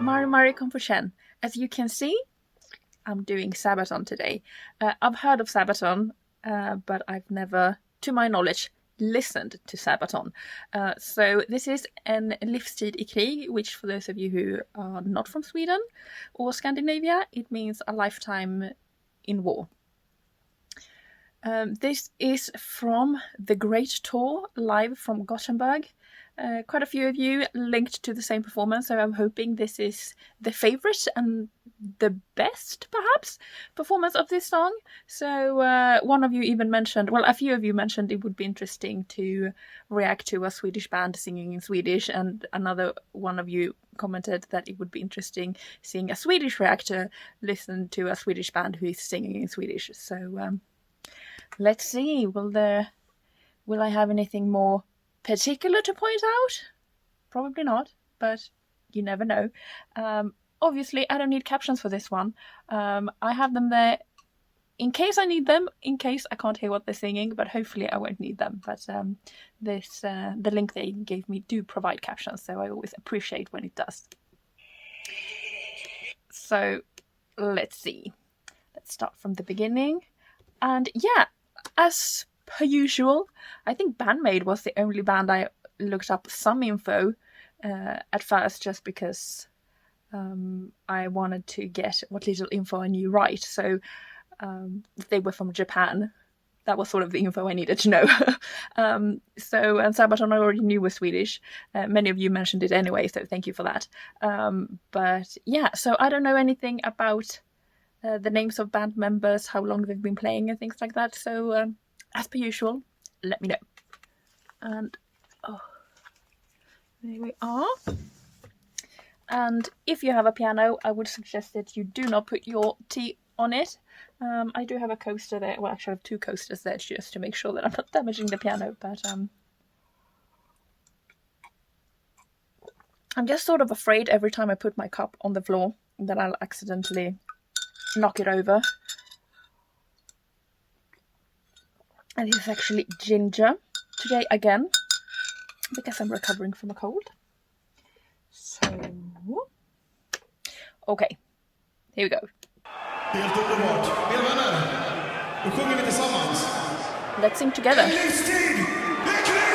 Mari kom på känn. As you can see, I'm doing Sabaton today. I've heard of Sabaton, but I've never, to my knowledge, listened to Sabaton. So this is an Livstid i Krig, which for those of you who are not from Sweden or Scandinavia, it means a lifetime in war. This is from the Great Tour, live from Gothenburg. Quite a few of you linked to the same performance, so I'm hoping this is the favourite and the best, perhaps, performance of this song. So one of you even mentioned, well, a few of you mentioned it would be interesting to react to a Swedish band singing in Swedish, and another one of you commented that it would be interesting seeing a Swedish reactor listen to a Swedish band who is singing in Swedish. So let's see, will I have anything more particular to point out? Probably not, but you never know. Obviously, I don't need captions for this one. I have them there in case I need them, in case I can't hear what they're singing, but hopefully I won't need them. But the link they gave me do provide captions, so I always appreciate when it does. So let's see. Let's start from the beginning. And yeah, as per usual, I think Bandmade was the only band I looked up some info at first, just because I wanted to get what little info I knew right. So they were from Japan. That was sort of the info I needed to know. And Sabaton I already knew was Swedish. Many of you mentioned it anyway, so thank you for that. But yeah, so I don't know anything about the names of band members, how long they've been playing and things like that. So as per usual, let me know. And there we are. And if you have a piano, I would suggest that you do not put your tea on it. I do have a coaster there. Well, actually I have two coasters there just to make sure that I'm not damaging the piano. But I'm just sort of afraid every time I put my cup on the floor that I'll accidentally knock it over. And this is actually ginger today again, because I'm recovering from a cold. So, okay, here we go. Helt underbart. Mina vänner, nu sjunger vi tillsammans. Let's sing together. Livstid i Krig!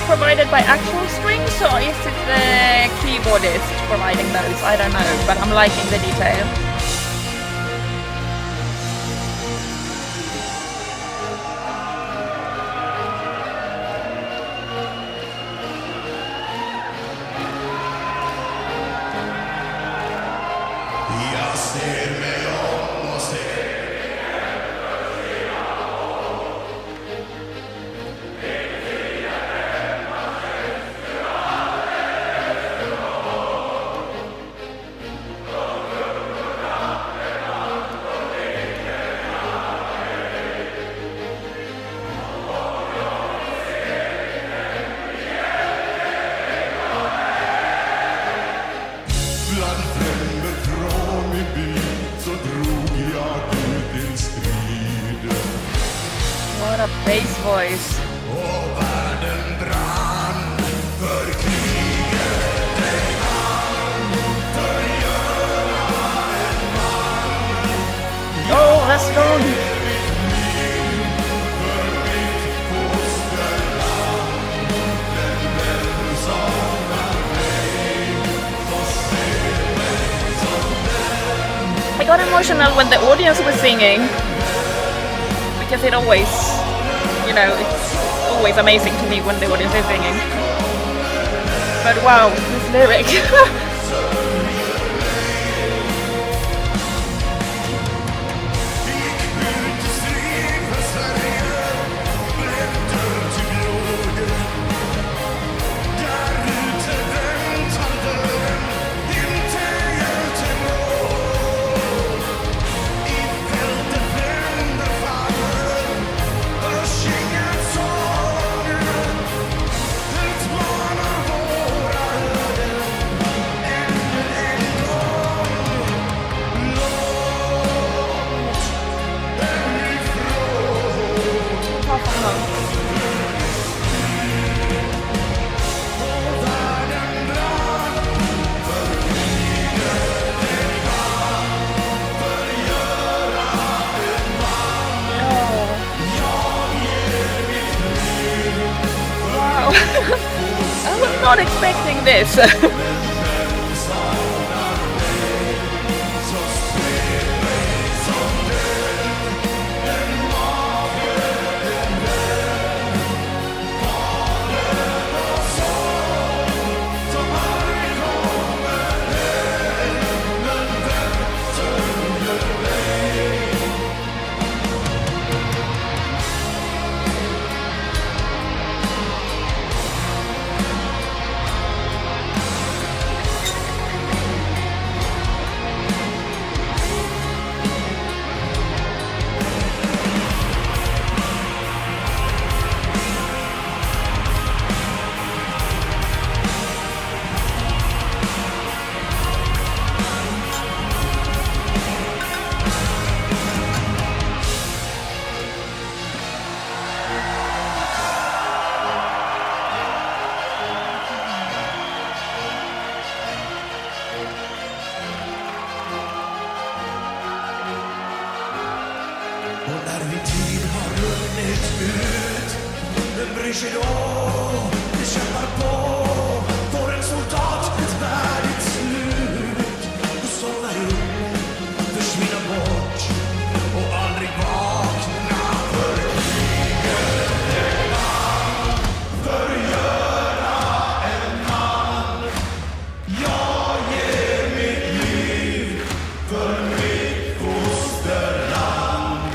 Provided by actual strings, or is it the keyboardist providing those? I don't know, but I'm liking the detail. Jag ser mig om och ser. Bland fränder från min by så drog jag ut din strid. What a bass voice. Och världen brann för kriget dig vann. Förgöra en man. Oh, that's strong. För mitt fosterland. Den vän som är mig. Så se mig som den. I got emotional when the audience was singing, because it always, it's always amazing to me when the audience is singing. But wow, this lyric. Gick ut i strid för Sverige. Blev dömd till blod. sing this. Och när din tid har runnit ut, vem bryr sig då? Vi kämpar på, får en soldat ett värdigt slut. Och somnar upp, försvinna bort och aldrig vakna för kriget en man, förgöra en man. Jag ger mitt liv för mitt fosterland.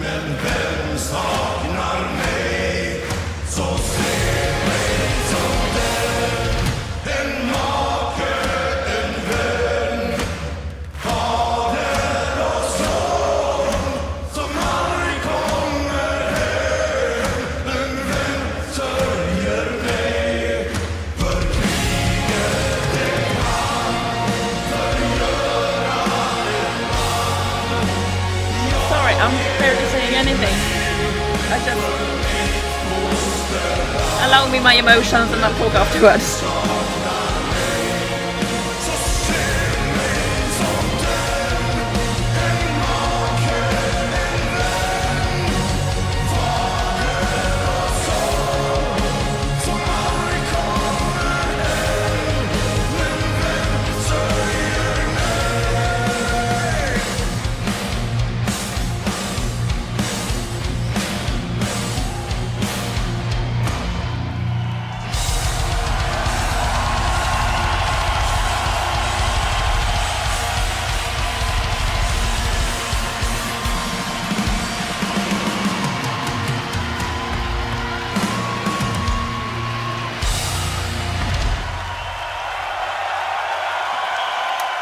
Men vem saknar mig, så se mig som den. En make, en vän, fader och son, som aldrig kommer hem. Men vem sörjer mig, för kriget det kan förgöra en man. Sorry, I'm barely saying anything. I just allow me my emotions and I'll talk afterwards.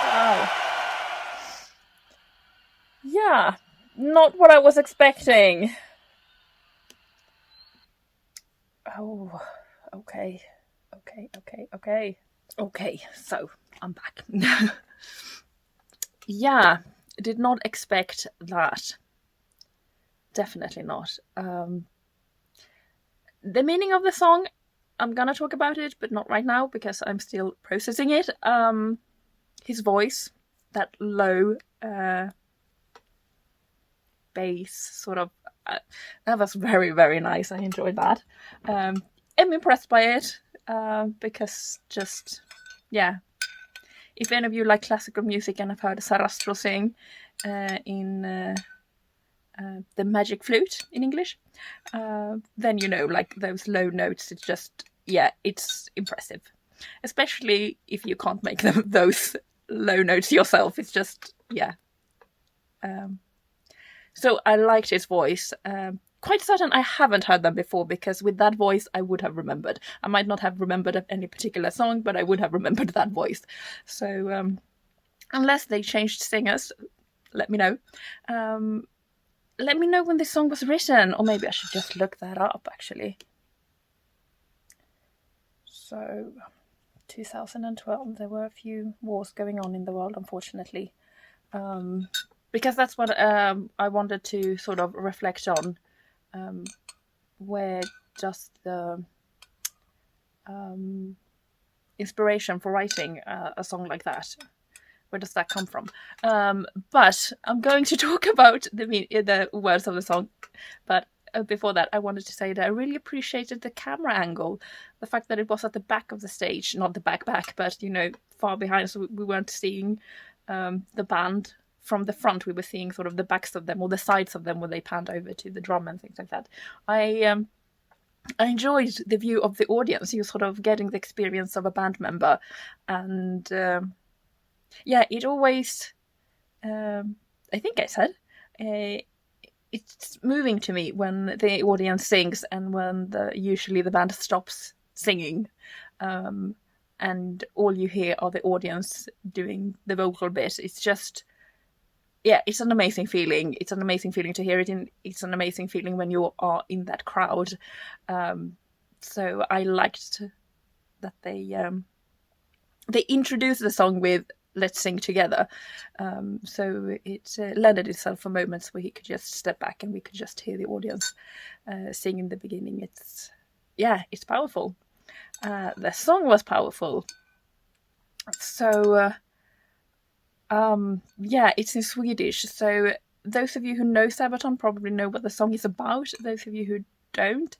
Wow. Yeah, not what I was expecting. Oh, okay. Okay, so I'm back. Yeah, did not expect that. Definitely not. The meaning of the song, I'm gonna talk about it, but not right now because I'm still processing it. His voice, that low bass sort of, that was very, very nice. I enjoyed that. I'm impressed by it because just, yeah. If any of you like classical music and have heard Sarastro sing in the magic flute in English, then you know, like those low notes, it's just, yeah, it's impressive. Especially if you can't make them those low notes yourself. It's just, yeah. So I liked his voice. Quite certain I haven't heard them before because with that voice I would have remembered. I might not have remembered any particular song, but I would have remembered that voice. So unless they changed singers, let me know. Let me know when this song was written, or maybe I should just look that up actually. So 2012, there were a few wars going on in the world, unfortunately. Because that's what I wanted to sort of reflect on, where just the inspiration for writing a song like that, where does that come from? But I'm going to talk about the words of the song, but before that, I wanted to say that I really appreciated the camera angle, the fact that it was at the back of the stage, not the back, but far behind, so we weren't seeing the band from the front. We were seeing sort of the backs of them or the sides of them when they panned over to the drum and things like that. I enjoyed the view of the audience. You're sort of getting the experience of a band member, and it always, I think I said, it's moving to me when the audience sings and when usually the band stops singing, and all you hear are the audience doing the vocal bit. It's just, it's an amazing feeling. It's an amazing feeling to hear it. It's an amazing feeling when you are in that crowd. So I liked that they introduced the song with "Let's Sing Together," so it lended itself for moments where he could just step back and we could just hear the audience sing in the beginning. It's powerful. The song was powerful. So it's in Swedish. So those of you who know Sabaton probably know what the song is about. Those of you who don't,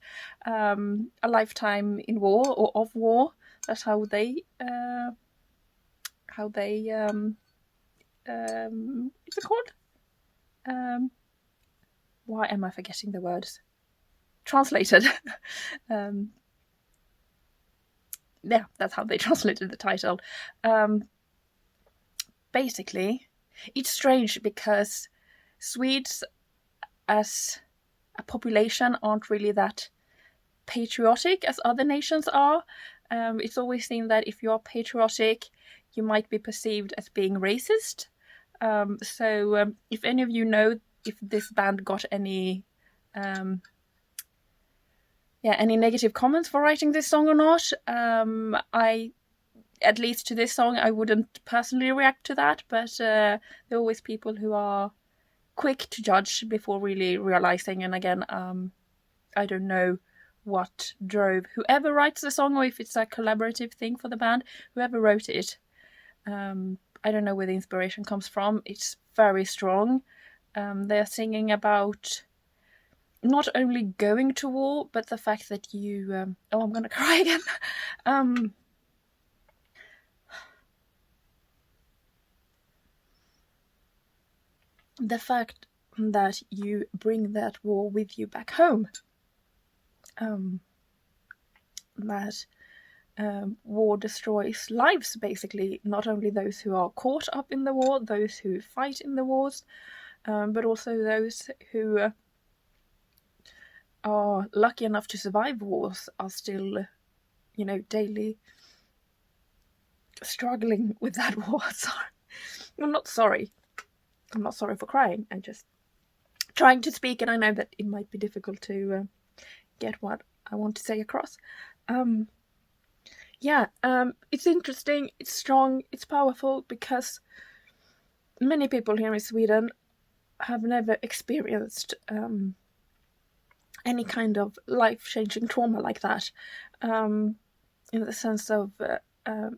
a lifetime in war or of war. That's how they what's it called? Why am I forgetting the words? Translated. That's how they translated the title. Basically, it's strange because Swedes as a population aren't really that patriotic as other nations are. It's always seen that if you're patriotic, you might be perceived as being racist. So if any of you know if this band got any negative comments for writing this song or not, at least to this song, I wouldn't personally react to that, but there are always people who are quick to judge before really realizing. And again, I don't know what drove whoever writes the song, or if it's a collaborative thing for the band, whoever wrote it. I don't know where the inspiration comes from. It's very strong. They're singing about not only going to war, but the fact that you... I'm going to cry again. The fact that you bring that war with you back home. That war destroys lives, basically. Not only those who are caught up in the war, those who fight in the wars, but also those who are lucky enough to survive wars are still, daily struggling with that war. Sorry. I'm not sorry. I'm not sorry for crying. I'm just trying to speak, and I know that it might be difficult to get what I want to say across. It's interesting, it's strong, it's powerful, because many people here in Sweden have never experienced any kind of life-changing trauma like that, in the sense of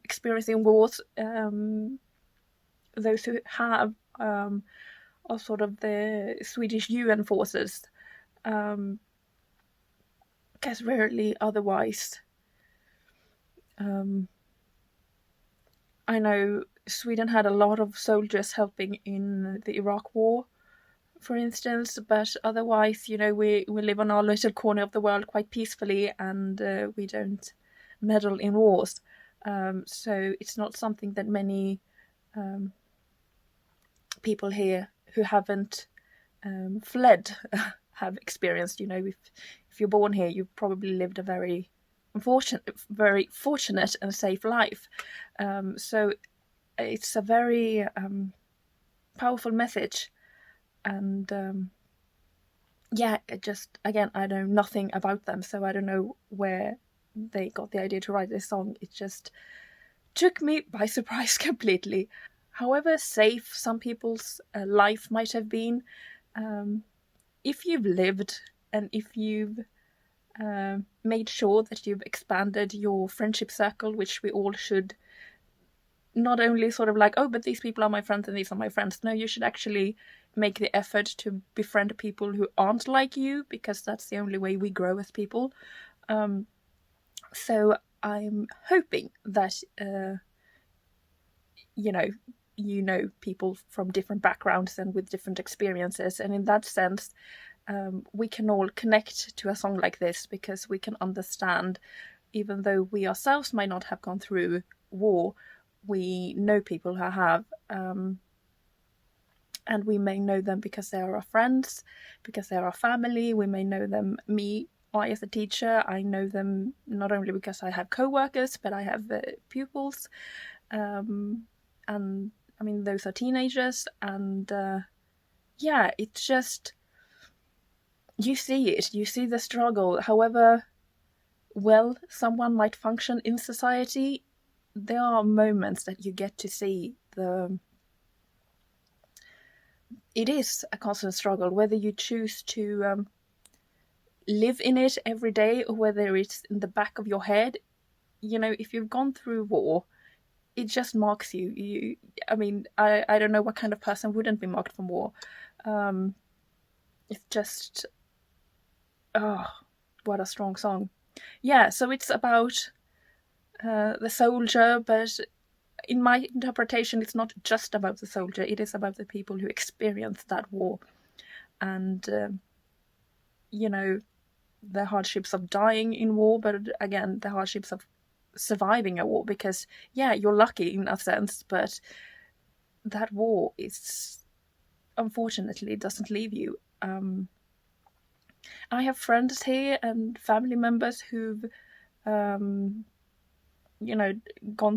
experiencing wars. Those who have are sort of the Swedish UN forces, because rarely otherwise. I know Sweden had a lot of soldiers helping in the Iraq War, for instance, but otherwise, we live on our little corner of the world quite peacefully, and we don't meddle in wars. So it's not something that many people here who haven't fled have experienced. If you're born here, you've probably lived a very fortunate and safe life. So it's a very powerful message. And again, I know nothing about them, so I don't know where they got the idea to write this song. It just took me by surprise completely. However safe some people's life might have been, if you've lived and if you've made sure that you've expanded your friendship circle, which we all should not only sort of like, oh, but these people are my friends and these are my friends. No, you should actually make the effort to befriend people who aren't like you, because that's the only way we grow as people. So I'm hoping that you know people from different backgrounds and with different experiences, and in that sense we can all connect to a song like this, because we can understand, even though we ourselves might not have gone through war, we know people who have, and we may know them because they are our friends, because they are our family. We may know them. I as a teacher, I know them not only because I have co-workers, but I have pupils, and I mean those are teenagers, and yeah, it's just, you see it, you see the struggle. However well someone might function in society, there are moments that you get to see it is a constant struggle, whether you choose to live in it every day or whether it's in the back of your head. If you've gone through war, it just marks you. I mean, I don't know what kind of person wouldn't be marked from war. It's just, oh, what a strong song. Yeah, so it's about the soldier, but in my interpretation, it's not just about the soldier. It is about the people who experienced that war, and the hardships of dying in war, but again, the hardships of surviving a war. Because yeah, you're lucky in a sense, but that war is, unfortunately, doesn't leave you. I have friends here and family members who've gone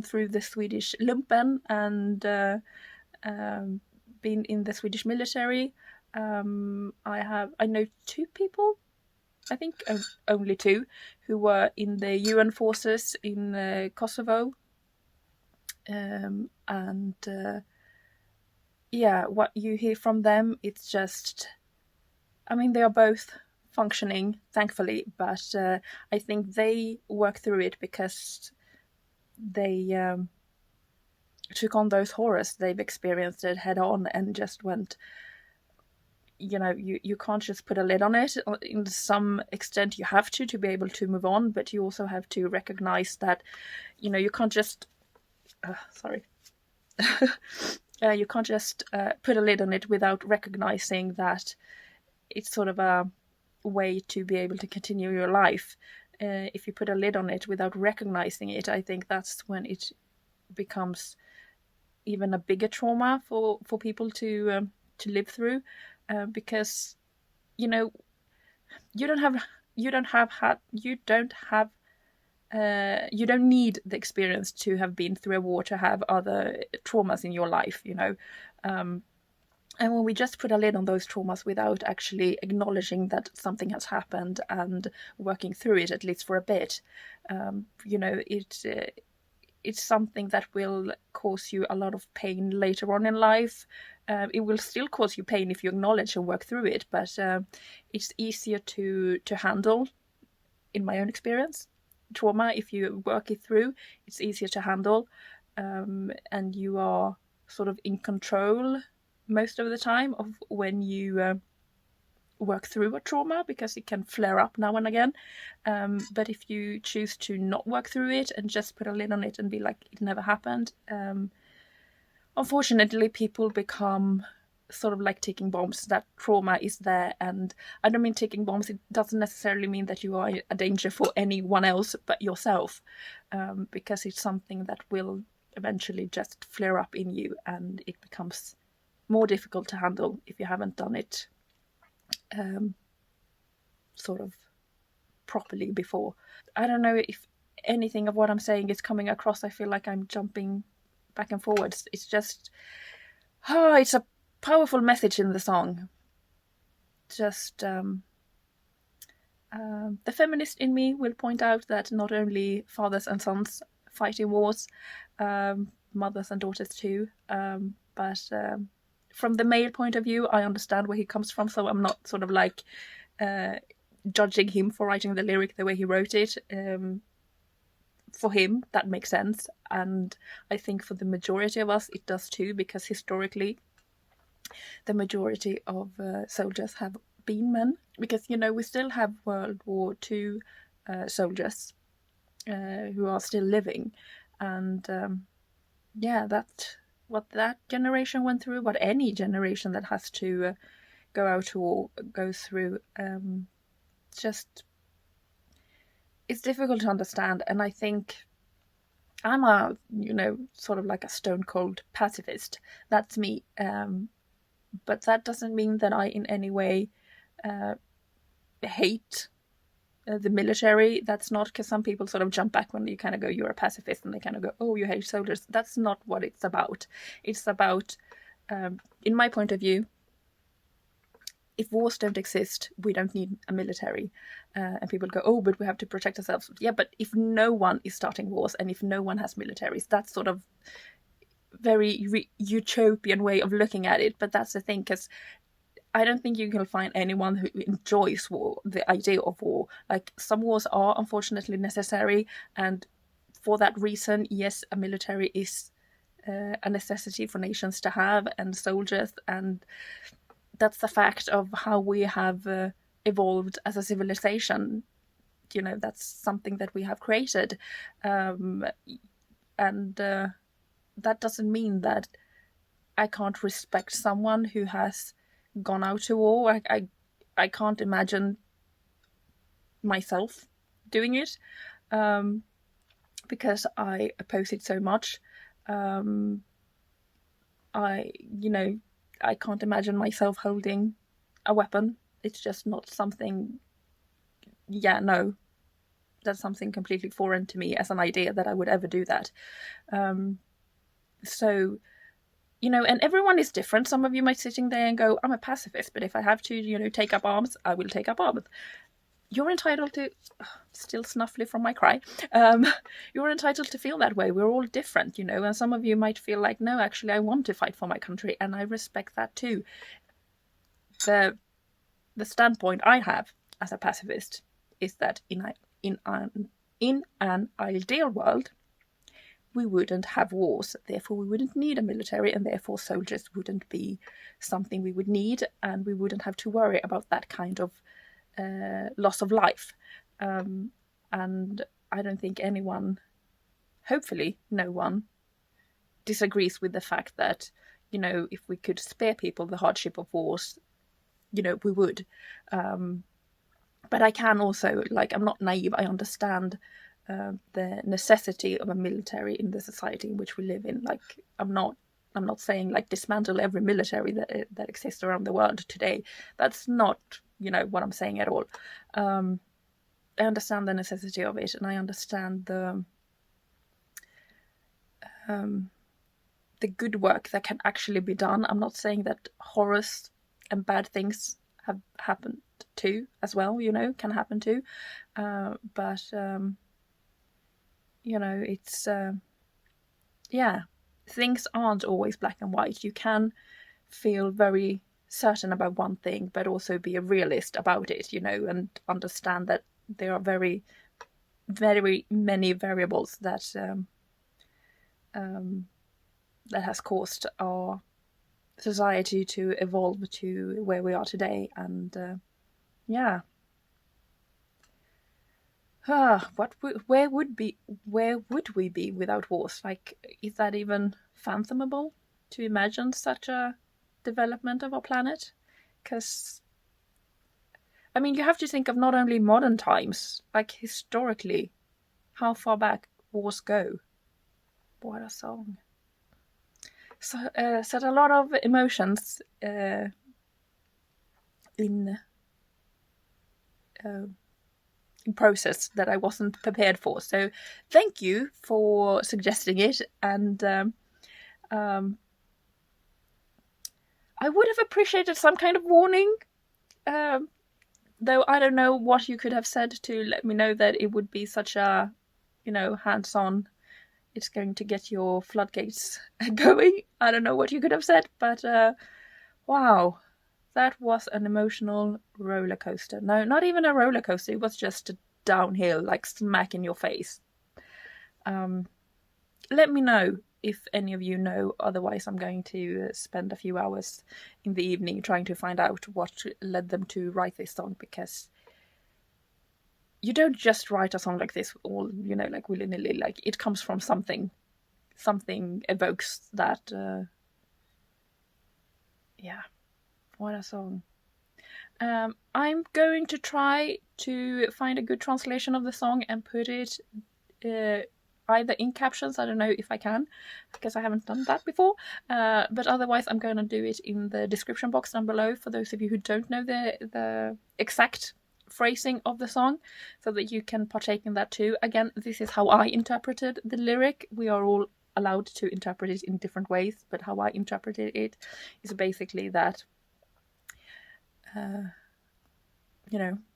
through the Swedish lumpen and been in the Swedish military. I know 2 people, I think only 2, who were in the UN forces in Kosovo. And yeah, what you hear from them, it's just, I mean, they are both functioning, thankfully, but I think they work through it because they took on those horrors. They've experienced it head on and just went, you can't just put a lid on it. In some extent you have to be able to move on, but you also have to recognize that you can't just you can't just put a lid on it without recognizing that it's sort of a way to be able to continue your life. If you put a lid on it without recognizing it, I think that's when it becomes even a bigger trauma for people to live through, because you don't need the experience to have been through a war to have other traumas in your life. And when we just put a lid on those traumas without actually acknowledging that something has happened and working through it, at least for a bit, it's something that will cause you a lot of pain later on in life. It will still cause you pain if you acknowledge and work through it, but it's easier to handle, in my own experience. Trauma, if you work it through, it's easier to handle, and you are sort of in control most of the time of when you work through a trauma, because it can flare up now and again. But if you choose to not work through it and just put a lid on it and be like, it never happened, unfortunately people become sort of like ticking bombs. That trauma is there, and I don't mean ticking bombs, it doesn't necessarily mean that you are a danger for anyone else but yourself, because it's something that will eventually just flare up in you, and it becomes more difficult to handle if you haven't done it sort of properly before. I don't know if anything of what I'm saying is coming across. I feel like I'm jumping back and forwards. It's just, it's a powerful message in the song. Just the feminist in me will point out that not only fathers and sons fight in wars, mothers and daughters too, but from the male point of view, I understand where he comes from, so I'm not sort of like judging him for writing the lyric the way he wrote it. for him that makes sense, and I think for the majority of us it does too, because historically the majority of soldiers have been men. Because we still have World War II soldiers who are still living, and that what that generation went through, what any generation that has to go out to war goes through, just it's difficult to understand. And I think I'm a sort of like a stone cold pacifist. That's me. But that doesn't mean that I in any way hate the military. That's not, because some people sort of jump back when you kind of go, you're a pacifist, and they kind of go, oh, you hate soldiers. That's not what it's about. It's about, in my point of view, if wars don't exist, we don't need a military. And people go, oh, but we have to protect ourselves. Yeah, but if no one is starting wars and if no one has militaries, that's sort of very utopian way of looking at it. But that's the thing, because I don't think you can find anyone who enjoys war, the idea of war. Like, some wars are unfortunately necessary, and for that reason, yes, a military is a necessity for nations to have, and soldiers, and that's the fact of how we have evolved as a civilization. That's something that we have created, and that doesn't mean that I can't respect someone who has gone out to war. I can't imagine myself doing it, because I oppose it so much. I can't imagine myself holding a weapon. It's just not something. Yeah, no, that's something completely foreign to me as an idea that I would ever do that. So, and everyone is different. Some of you might sitting there and go, I'm a pacifist, but if I have to, take up arms, I will take up arms. You're entitled to, still snuffly from my cry, you're entitled to feel that way. We're all different, and some of you might feel like, no, actually, I want to fight for my country, and I respect that too. The standpoint I have as a pacifist is that in an ideal world, we wouldn't have wars, therefore we wouldn't need a military, and therefore soldiers wouldn't be something we would need, and we wouldn't have to worry about that kind of loss of life. And I don't think anyone, hopefully no one, disagrees with the fact that, if we could spare people the hardship of wars, we would. But I can also, I'm not naive, I understand the necessity of a military in the society in which we live in. I'm not saying dismantle every military that exists around the world today. That's not what I'm saying at all. I understand the necessity of it, and I understand the good work that can actually be done. I'm not saying that horrors and bad things have happened too, as well, can happen too. But it's things aren't always black and white. You can feel very certain about one thing, but also be a realist about it, and understand that there are very, very many variables that has caused our society to evolve to where we are today. And where would we be without wars? Is that even fathomable to imagine such a development of our planet? Because you have to think of not only modern times, historically, how far back wars go. What a song. So set a lot of emotions in process that I wasn't prepared for. So thank you for suggesting it, and I would have appreciated some kind of warning, though I don't know what you could have said to let me know that it would be such a, hands-on, it's going to get your floodgates going. I don't know what you could have said, but wow, that was an emotional roller coaster. No, not even a roller coaster, it was just a downhill, smack in your face. Let me know if any of you know, otherwise I'm going to spend a few hours in the evening trying to find out what led them to write this song, because you don't just write a song like this all, like willy-nilly. Like, it comes from something evokes that. Yeah, what a song. I'm going to try to find a good translation of the song and put it either in captions. I don't know if I can, because I haven't done that before. But otherwise, I'm going to do it in the description box down below for those of you who don't know the exact phrasing of the song, so that you can partake in that too. Again, this is how I interpreted the lyric. We are all allowed to interpret it in different ways, but how I interpreted it is basically that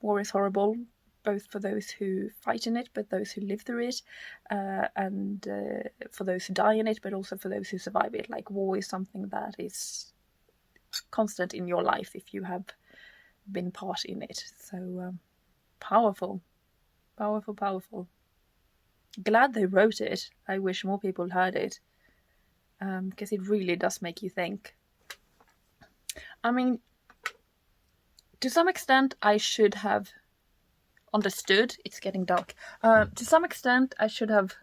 war is horrible, both for those who fight in it, but those who live through it, and for those who die in it, but also for those who survive it. Like, war is something that is constant in your life if you have been part in it. So powerful. Glad they wrote it. I wish more people heard it, because it really does make you think. I mean, to some extent, I should have understood. It's getting dark. To some extent, I should have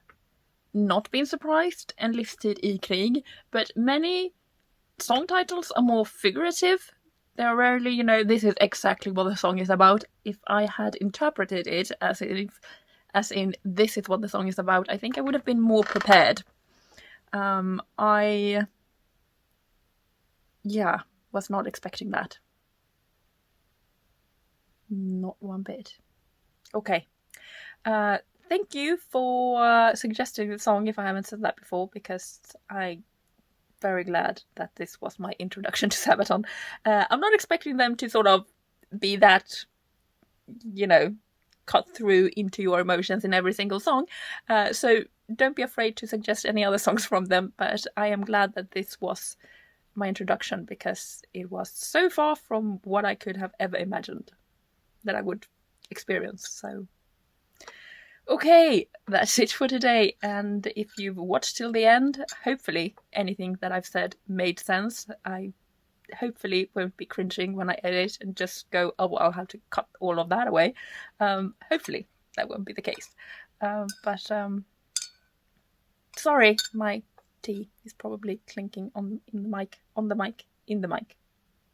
not been surprised and Livstid I Krig, but many song titles are more figurative. They're rarely, this is exactly what the song is about. If I had interpreted it as in this is what the song is about, I think I would have been more prepared. I was not expecting that. Not one bit. Okay. Thank you for suggesting the song, if I haven't said that before, because I'm very glad that this was my introduction to Sabaton. I'm not expecting them to sort of be that, cut through into your emotions in every single song. So don't be afraid to suggest any other songs from them, but I am glad that this was my introduction, because it was so far from what I could have ever imagined that I would experience. So, okay, that's it for today. And if you've watched till the end, hopefully anything that I've said made sense. I hopefully won't be cringing when I edit and just go, oh, well, I'll have to cut all of that away. Hopefully that won't be the case. But sorry, my tea is probably clinking in the mic.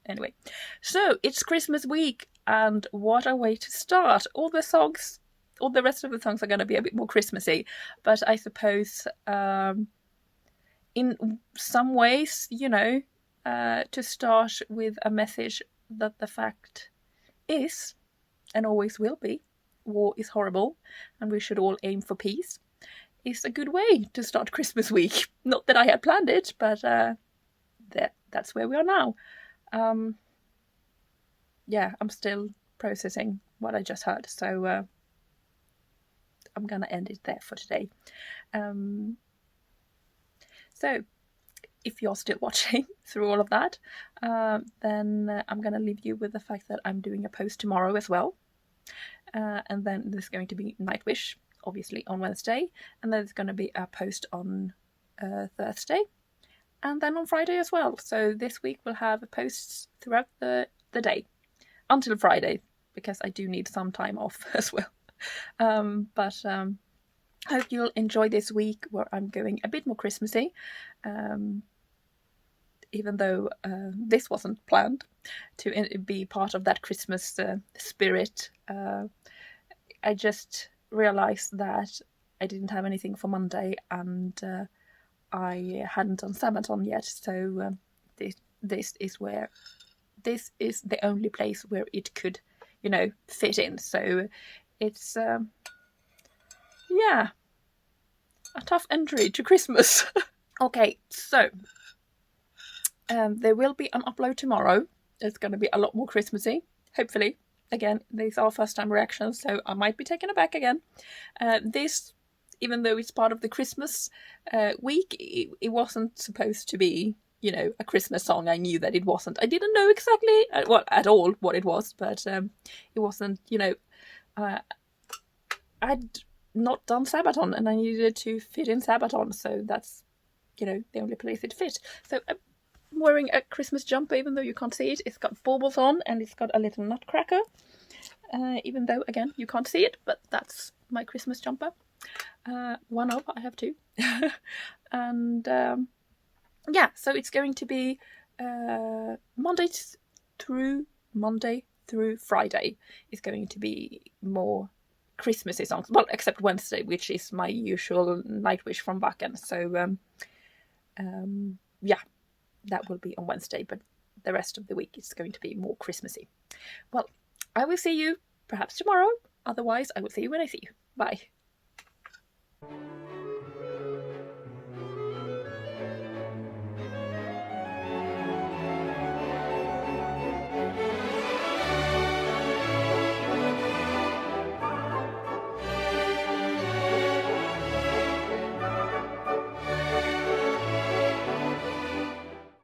Anyway, so it's Christmas week, and what a way to start. All the rest of the songs are going to be a bit more Christmassy, but I suppose in some ways, to start with a message that the fact is, and always will be, war is horrible, and we should all aim for peace, is a good way to start Christmas week. Not that I had planned it, but that's where we are now. I'm still processing what I just heard, so I'm gonna end it there for today. So if you're still watching through all of that, then I'm gonna leave you with the fact that I'm doing a post tomorrow as well, and then there's going to be Nightwish, obviously, on Wednesday, and then there's going to be a post on Thursday, and then on Friday as well. So this week we'll have posts throughout the day until Friday, because I do need some time off as well. But hope you'll enjoy this week where I'm going a bit more Christmassy, even though this wasn't planned to be part of that Christmas spirit. I just realised that I didn't have anything for Monday, and I hadn't done Sabaton yet, so this is the only place where it could, fit in. So it's a tough entry to Christmas. Okay, so there will be an upload tomorrow. It's going to be a lot more Christmassy, hopefully. Again, these are first-time reactions, so I might be taken aback again. This, even though it's part of the Christmas week, it wasn't supposed to be, a Christmas song. I knew that it wasn't. I didn't know exactly, at all what it was, but it wasn't, I'd not done Sabaton, and I needed to fit in Sabaton, so that's, you know, the only place it fit. So I'm wearing a Christmas jumper, even though you can't see it. It's got baubles on, and it's got a little nutcracker, even though, again, you can't see it, but that's my Christmas jumper. One of, I have two. And yeah, so it's going to be Monday through Friday is going to be more Christmassy songs. Well, except Wednesday, which is my usual night wish from Bakken. So yeah, that will be on Wednesday, but the rest of the week is going to be more Christmassy. Well, I will see you perhaps tomorrow. Otherwise, I will see you when I see you. Bye.